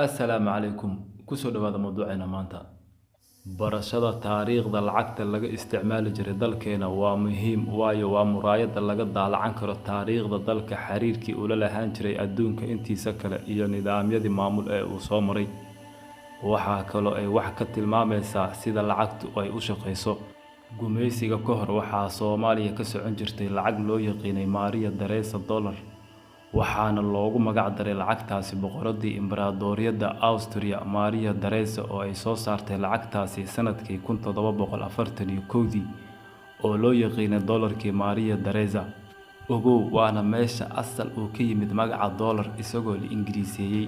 Assalaamu calaykum. Ku soo dhawaada mawduuceena maanta. Barashada taariikhda lacagta laga isticmaali jiray dalkeena waa muhiim waayo waa muraayada laga daalacan karo taariikhda dalka xiriirkii uu la lahaan jiray adduunka intiisa kale iyo nidaamyadii maamul ee uu soo maray. Waxaa kaloo ay wax ka tilmaamaysaa sida lacagtu ay u shaqeyso. Gumeysiga ka hor waxaa Soomaaliya ka socon jirtay lacag loo yaqiinay Maria Theresa dollar, waxaana loogu magac daray lacagtaasi boqoradii Imbraadoriyadda Austria Maria Theresa oo ay soo saartay lacagtaasi sanadkii 1741 oo loo yaqiinay dollarkii Maria Theresa. Ogow waana meesha asal uu ka yimid magaca dollar isagoo la Ingiriiseeyay.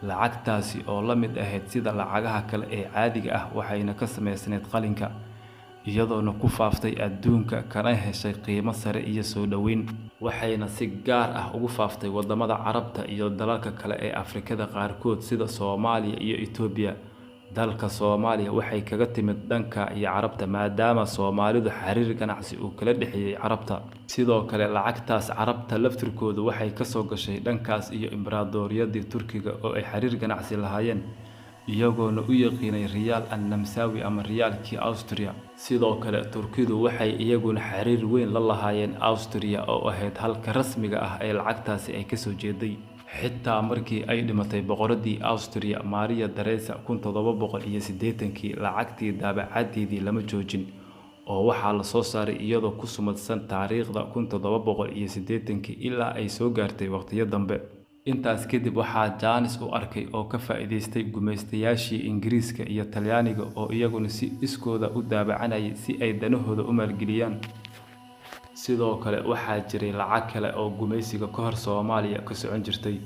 Lacagtaasi oo la mid ahayd sida lacagaha kale ee caadiga ah waxayna ka samaysnayd qalinka, iyadoona ku faaftay adduunka kana heshay qiimo sare iyo soo dhaweyn. Waxayna si gaar ah ugu faaftay wadamada Carabta iyo dalalka kale ee Afrikada qaarkood sida Soomaaliya iyo Itoobiya. Dalka Soomaaliya waxay kaga timid dhanka iyo Carabta maadaama Soomaalidu xiriir ganacsi uu kala dhaxeeyay Carabta. Sidoo kale lacagtaas Carabta laftirkoodu waxay ka soo gashay dhankaas iyo Imbraadoriyadii Turkiga oo ay xiriir ganacsi lahaayeen, iyagoona u yaqiinay riyaal an-Namsawi ama riyaalkii Austria. Sidoo kale Turkidu waxay iyaguna xiriir weyn la lahaayeen Austria oo ahayd halka rasmiga ah ee lacagtaasi ay ka soo jeeday. Xitaa markii ay dhimatay boqoradii Austria Maria Theresa 1780 lacagtii daabacadeedii lama joojin oo waxaa la soo saaray iyadoo ku sumadsan taariikhda 1780 ilaa ay soo gaartay waqtiyo dambe. Intaas kadib waxaa Jaanis u arkay oo ka faa'iideystay gumeystayaashii Ingiriiska iyo Talyaaniga oo iyaguna si iskooda u daabacanayay si ay danahooda u maalgeliyaan. Sidoo kale waxaa jiray lacag kale oo gumeysiga ka hor Soomaaliya ka socon jirtay,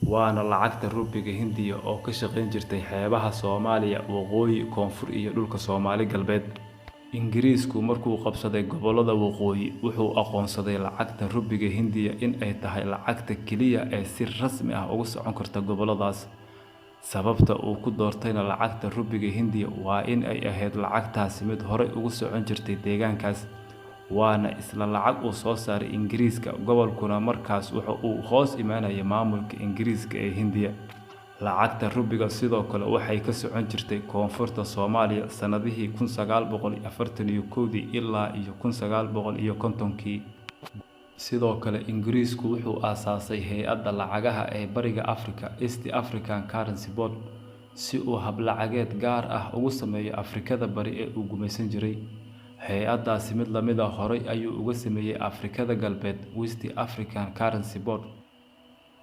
waana lacagta rubiga Hindiya oo ka shaqeyn jirtay xeebaha Soomaaliya, waqooyi, koonfur iyo dhulka Soomaali galbeed. Ingiriisku markuu qabsaday gobolada waqooyi wuxuu aqoonsaday lacagta rubiga Hindiya in ay tahay lacagta kaliya ee si rasmi ah uga socon karta goboladaas. Sababta uu ku doortayna lacagta rubiga Hindiya waa in ay ahayd lacagtaasi mid horey ugu socon jirtay deegaankaas, waana isla lacag uu soo saaray Ingiriiska. Gobolkuna markaas uu hoos imaanayay maamulka Ingiriiska ee Hindiya. Lacagta rubiga sidoo kale waxay ka socon jirtay koonfurta Soomaaliya sanadihii 1941 ilaa 1950. Sidoo kale Ingiriisku wuxuu aasaasay hay'adda lacagaha ee Bariga Afrika East African Currency Board si uu hab lacageed gaar ah ugu sameeyo Afrikada Bari ee uu gumeysan jiray. Hay'addaasi mid la mid ah horey ayuu uga sameeyay Afrikada Galbeed West African Currency Board.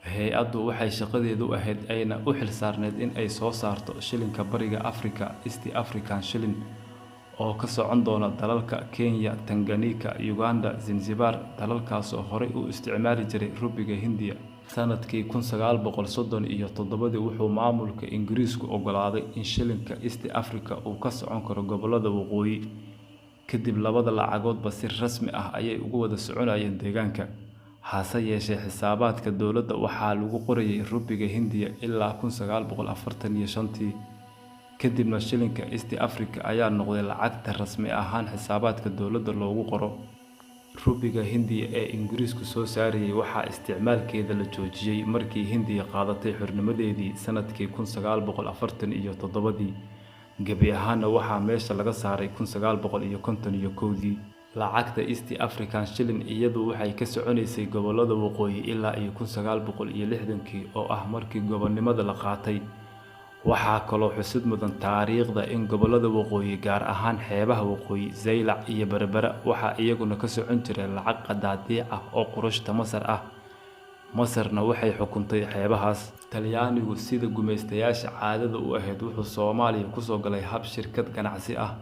Hay'addu waxay shaqadeedu ahayd ayna u xilsaarneyd in ay soo saarto shilinka Bariga Afrika East African Shilling oo ka socon doona dalalka Kenya, Tanganyika, Uganda, Zanzibar, dalalkaas oo horey u isticmaali jiray rubiga Hindiya. Sanadkii 1937 wuxuu maamulka Ingiriisku ogolaaday in shilinka East Africa uu ka socon karo gobolada waqooyi. Kadib labada lacagoodba si rasmi ah ayay ugu wada soconayeen deegaanka. Hase yeeshee xisaabaadka dowladda waxaa lagu qorayay rubiga Hindiya ilaa 1945. Kadibna shilinka East Africa ayaa noqday lacagta rasmi ahaan xisaabaadka dowladda loogu qoro. Rubiga Hindiya ee Ingiriisku soo saarayay waxaa isticmaalkeeda la joojiyay markii Hindiya qaadatay xornimadeedii sanadkii 1947. Gabi ahaanna waxaa meesha laga saaray 1951. Lacagta East African Shilling iyadu waxay ka soconaysay gobolada waqooyi ilaa 1960 oo ah markii gobonimada la qaatay. Waxaa kaloo xusid mudan taariikhda in gobolada waqooyi gaar ahaan xeebaha waqooyi Zaylac iyo Berbera waxaa iyaguna ka socon jiray lacag qadaadiic ah oo qurushta Masar ah. Masarna waxay xukuntay xeebahaas. Talyaanigu sida gumeystayaasha caadada u ahayd wuxuu Soomaaliya ku soo galay hab shirkad ganacsi ah.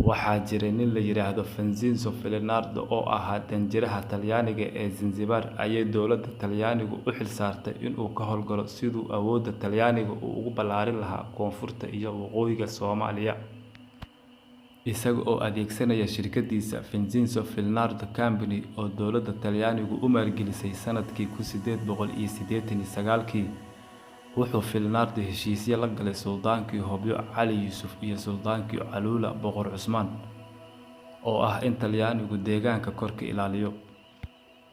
Waxaa jiray nin la yiraahdo Vincenzo Ferdinando oo ahaa danjiraha Talyaaniga ee Zanzibar ayay dowladda Talyaanigu u xilsaartay inuu ka howlgalo siduu awoodda Talyaaniga ugu ballaarin lahaa koonfurta iyo waqooyiga Soomaaliya. Isaga oo adeegsanaya shirkadiisa Vincenzo Ferdinando Company oo dowladda Talyaanigu u maalgelisay sanadkii 1889. wuxuu Ferdinando heshiisyo la galay Suldaankii Hobyo Cali Yuusuf iyo Suldaankii Caluula Boqor Cusmaan oo ah in Talyaanigu deegaanka korka ilaaliyo.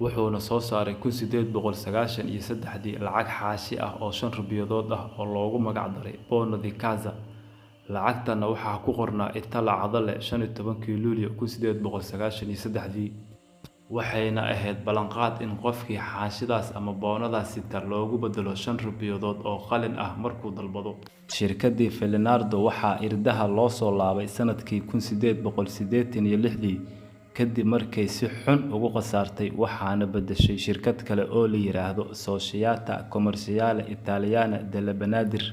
wuxuuna soo saaray 1893 lacag xaashi ah oo 5 rubiyadood ah oo loogu magac daray Bono di Casa. lacagtana waxaa ku qornaa Itala Cadale 15 Luulyo 1893, waxayna ahayd ballanqaad in qofkii xaashidaas ama boonadaas sita loogu bedelo 5 rubiyadood oo qalin ah markuu dalbado. shirkaddii Felinardo waxaa irdaha loo soo laabay sanadkii 1886 kadib markay si xun ugu khasaartay, waxaana bedeshay shirkad kale oo la yiraahdo Società Commerciale Italiana della Banaadir.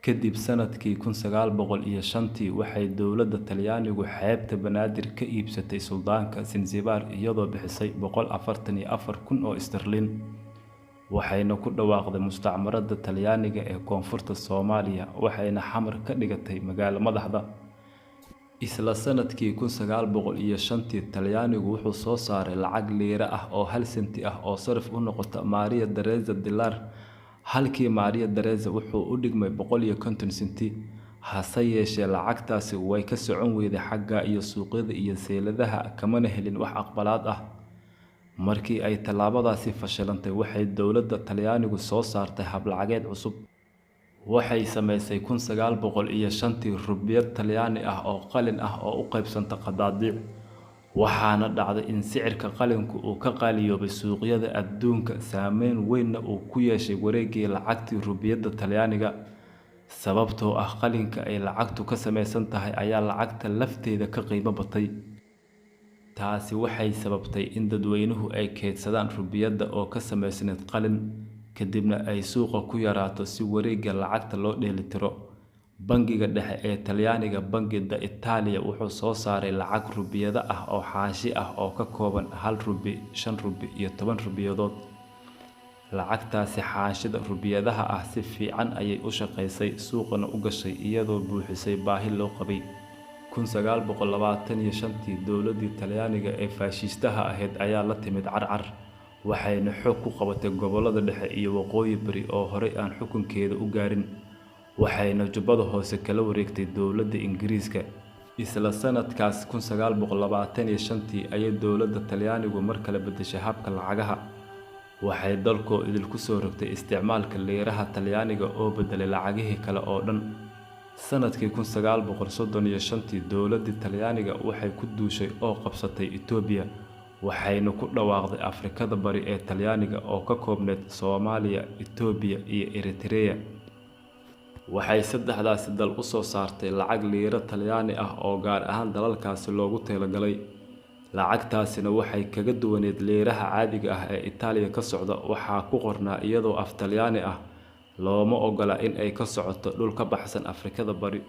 kadib sanadkii 1905 waxay dowladda Talyaanigu xeebta Banaadir ka iibsatay suldaanka Zanzibar iyadoo bixisay 144,000 oo sterlin, waxayna ku dhawaaqday mustacmaradda Talyaaniga ee koonfurta Soomaaliya, waxayna xamar ka dhigatay magaalo madaxda. isla sanadkii 1905 Talyaanigu wuxuu soo saaray lacag liira ah oo 1 senti ah oo sarif u noqota Maria Teresa dilar. halkii Maria Teresa wuxuu u dhigmay 150 senti. hase yeeshee lacagtaasi way ka socon weyday xagga iyo suuqyada iyo seeladaha, kamana helin wax aqbalaad ah. markii ay tallaabadaasi fashilantay, waxay dowladda Talyaanigu soo saartay hab lacageed cusub. waxay samaysay 1905 rubiyad Talyaani ah oo qalin ah oo u qaybsanta qadaadiic, waxaana dhacday in sicirka qalinku uu ka qaaliyoobay suuqyada adduunka, saameyn weynna uu ku yeeshay wareegii lacagtii rubiyadda Talyaaniga. sababtoo ah qalinka ay lacagtu ka samaysan tahay ayaa lacagta lafteeda ka qiimo batay. taasi waxay sababtay in dadweynuhu ay keydsadaan rubiyadda oo ka samaysnayd qalin, kadibna ay suuqa ku yaraato si wareegga lacagta loo dheelitiro. bangiga dhexe ee Talyaaniga, Bangi d'Italia, wuxuu soo saaray lacag rubiyada ah oo xaashi ah oo ka kooban 1 rubi, 5 rubi iyo 10 rubiyadood. lacagtaasi xaashida rubiyadaha ah si fiican ayay u shaqaysay, suuqana u gashay iyadoo buuxisay baahi loo qabay. 1925 dowladdii Talyaaniga ee faashiistaha ahayd ayaa la timid carcar, waxayna xoog ku qabatay gobollada dhexe iyo waqooyi bari oo horey aan xukunkeeda u gaarin, waxayna jubbada hoose kala wareegtay dowladda Ingiriiska. isla sanadkaas 1925 ayay dowladda Talyaanigu mar kale bedeshay habka lacagaha, waxay dalkoo idil ku soo rogtay isticmaalka liiraha Talyaaniga oo bedelay lacagihii kale oo dhan. sanadkii 1935 dowladda Talyaaniga waxay ku duushay oo qabsatay Itoobiya, waxayna ku dhawaaqday Afrikada Bari ee Talyaaniga oo ka koobneyd Soomaaliya, Itoobiya iyo Eritrea. waxay saddexdaasi dal u soo saartay lacag liira Talyaani ah oo gaar ahaan dalalkaasi loogu talagalay. lacagtaasina waxay kaga duwaneed liiraha caadiga ah ee Italiya ka socda, waxaa ku qornaa iyadoo af Talyaani ah, looma ogola in ay ka socoto dhul ka baxsan Afrikada Bari.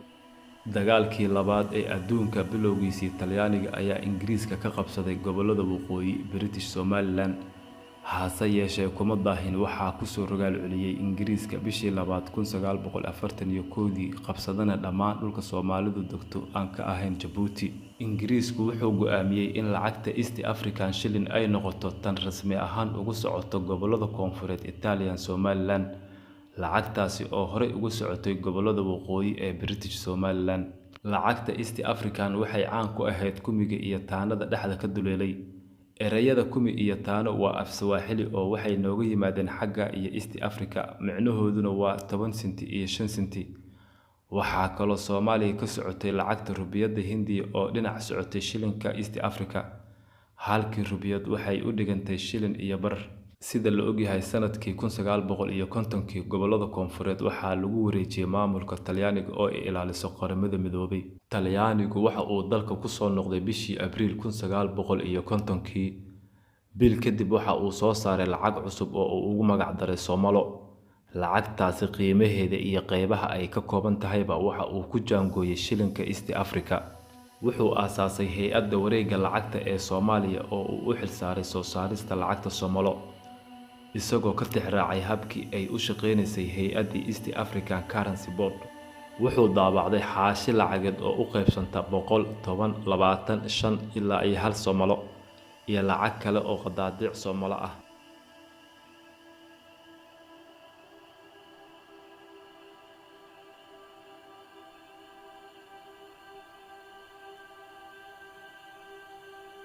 dagaalkii labaad ee adduunka bilowgiisii, Talyaaniga ayaa Ingiriiska ka qabsaday gobollada waqooyi British Somaliland. hase yeeshee kuma daahin, waxaa ku soo rogaal celiyay Ingiriiska bishii labaad 1941 qabsadana dhammaan dhulka Soomaalidu degto aan ka ahayn Djibouti. Ingiriisku wuxuu go'aamiyay in lacagta East African Shilling ay noqoto tan rasmi ahaan ugu socoto gobollada koonfureed Italian Somaliland, lacagtaasi oo horey ugu socotay gobollada waqooyi ee British Somaliland. lacagta East African waxay caan ku ahayd kumiga iyo taanada dhexda ka duleelay. erayada kumi iyo taano waa af Swahili oo waxay nooga yimaadeen xagga iyo East Africa, micnahooduna waa 10 senti iyo 5 senti. waxaa kaloo Soomaaliya ka socotay lacagta rubiyadda Hindiya oo dhinac socotay shilinka East Africa. halkii rubiyad waxay u dhigantay shilin iyo bar. sida la ogyahay, sanadkii 1950 gobollada koonfureed waxaa lagu wareejiyay maamulka Talyaaniga oo ay ilaaliso Qaramada Midoobay. Talyaanigu waxa uu dalka ku soo noqday bishii Abriil 1950. bil kadib waxa uu soo saaray lacag cusub oo uu ugu magac daray Somalo. lacagtaasi qiimaheeda iyo qaybaha ay ka kooban tahayba waxa uu ku jaangooyay shilinka East Africa. wuxuu aasaasay hay'adda wareegga lacagta ee Soomaaliya oo uu u xilsaaray soo saarista lacagta Somalo, isagoo ka tixraacay habkii ay u shaqeynaysay hay'addii East African Currency Board. wuxuu daabacday xaashi lacageed oo u qaybsanta 100, 10, 20, 5 ilaa 1 Somalo iyo lacag kale oo qadaadiic Somalo ah.